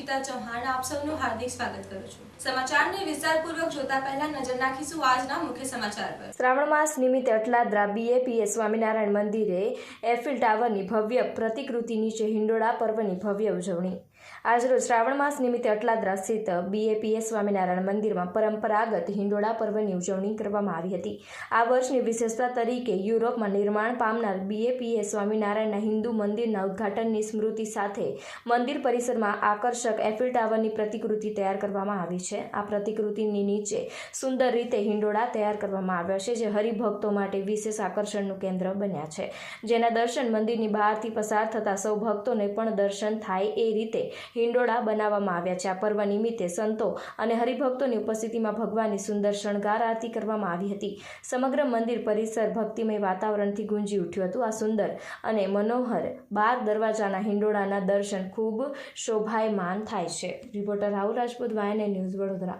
અર્પિતા ચૌહાણ આપ સૌનું હાર્દિક સ્વાગત કરું છું। સમાચારને વિસ્તારપૂર્વક જોતા પહેલા નજર નાખીશું આજના મુખ્ય સમાચાર પર। શ્રાવણ માસ નિમિત્તે અટલાદરા BAPS સ્વામિનારાયણ મંદિરે એફિલ ટાવરની ભવ્ય પ્રતિકૃતિ નીચે હિંડોળા પર્વની ભવ્ય ઉજવણી। આજરોજ શ્રાવણ માસ નિમિત્તે અટલાદરા સ્થિત BAPS સ્વામિનારાયણ મંદિરમાં પરંપરાગત હિંડોળા પર્વની ઉજવણી કરવામાં આવી હતી। આ વર્ષની વિશેષતા તરીકે યુરોપમાં નિર્માણ પામનાર BAPS સ્વામિનારાયણના હિન્દુ મંદિરના ઉદ્ઘાટનની સ્મૃતિ સાથે મંદિર પરિસરમાં આકર્ષક એફિલ ટાવરની પ્રતિકૃતિ તૈયાર કરવામાં આવી છે। આ પ્રતિકૃતિની નીચે સુંદર રીતે હિંડોળા તૈયાર કરવામાં આવ્યા છે, જે હરિભક્તો માટે વિશેષ આકર્ષણનું કેન્દ્ર બન્યા છે, જેના દર્શન મંદિરની બહારથી પસાર થતા સૌ ભક્તોને પણ દર્શન થાય એ રીતે હિંડોળા બનાવવામાં આવ્યા છે। આ પર્વ નિમિત્તે સંતો અને હરિભક્તોની ઉપસ્થિતિમાં ભગવાનની સુંદર શણગાર આરતી કરવામાં આવી હતી। સમગ્ર મંદિર પરિસર ભક્તિમય વાતાવરણથી ગુંજી ઉઠ્યું હતું। આ સુંદર અને મનોહર 12 દરવાજાના હિંડોળાના દર્શન ખૂબ શોભાયમાન થાય છે। Reporter Rahul Rajput, YNN news, Vadodara.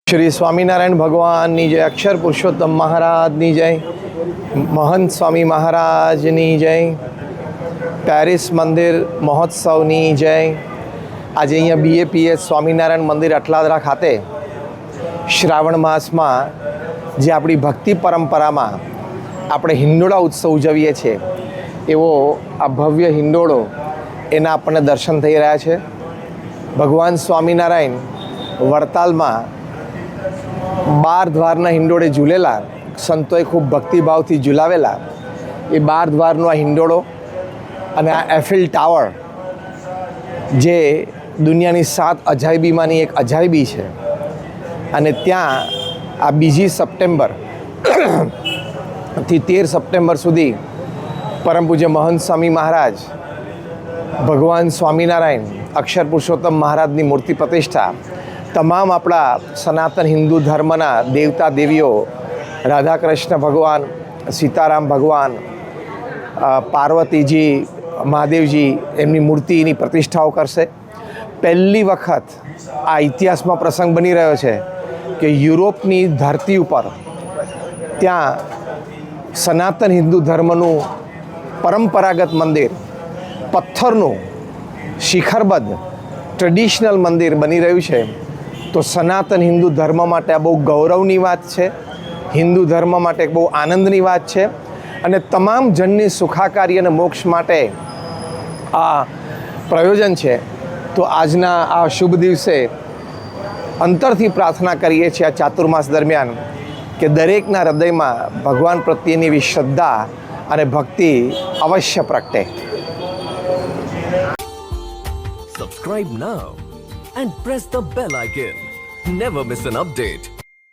Shri Swaminarayan भगवान जय, अक्षर पुरुषोत्तम महाराज जय, महंत स्वामी महाराज जय, पेरिस मंदिर महोत्सव जय। आज अँ BAPS स्वामीनारायण मंदिर अटलादरा खाते श्रावण मास में जे अपनी भक्ति परंपरा में આપણે હિંડોળા ઉત્સવ ઉજવીએ છીએ એવો આ ભવ્ય હિંડોળો એના આપણને દર્શન થઈ રહ્યા છે। ભગવાન સ્વામિનારાયણ વડતાલમાં 12 દ્વારના હિંડોળે ઝૂલેલા, સંતોએ ખૂબ ભક્તિભાવથી ઝુલાવેલા એ 12 દ્વારનો આ હિંડોળો અને આ એફિલ ટાવર જે દુનિયાની 7 અજાયબીમાંની એક અજાયબી છે, અને ત્યાં આ 2 સપ્ટેમ્બર થી 13 સપ્ટેમ્બર સુધી પરમ પૂજ્ય મહંત સ્વામી મહારાજ, ભગવાન સ્વામિનારાયણ, અક્ષર પુરુષોત્તમ મહારાજની મૂર્તિ પ્રતિષ્ઠા, તમામ આપણા સનાતન હિન્દુ ધર્મના દેવતા દેવીઓ, રાધા કૃષ્ણ ભગવાન, સીતારામ ભગવાન, પાર્વતીજી, મહાદેવજી, એમની મૂર્તિની પ્રતિષ્ઠાઓ કરશે। પહેલી વખત આ ઇતિહાસમાં પ્રસંગ બની રહ્યો છે કે યુરોપની ધરતી ઉપર ત્યાં સનાતન હિન્દુ ધર્મનું પરંપરાગત મંદિર, પથ્થરનું શિખરબદ્ધ ટ્રેડિશનલ મંદિર બની રહ્યું છે। તો સનાતન હિન્દુ ધર્મ માટે આ બહુ ગૌરવની વાત છે, હિન્દુ ધર્મ માટે બહુ આનંદની વાત છે, અને તમામ જનની સુખાકારી અને મોક્ષ માટે આ પ્રયોજન છે। તો આજના આ શુભ દિવસે અંતરથી પ્રાર્થના કરીએ છીએ આ ચાતુર્માસ દરમિયાન કે દરેકના હૃદયમાં ભગવાન પ્રત્યેની એવી શ્રદ્ધા અને ભક્તિ અવશ્ય પ્રગટે। Subscribe now and press the bell icon. Never miss an update.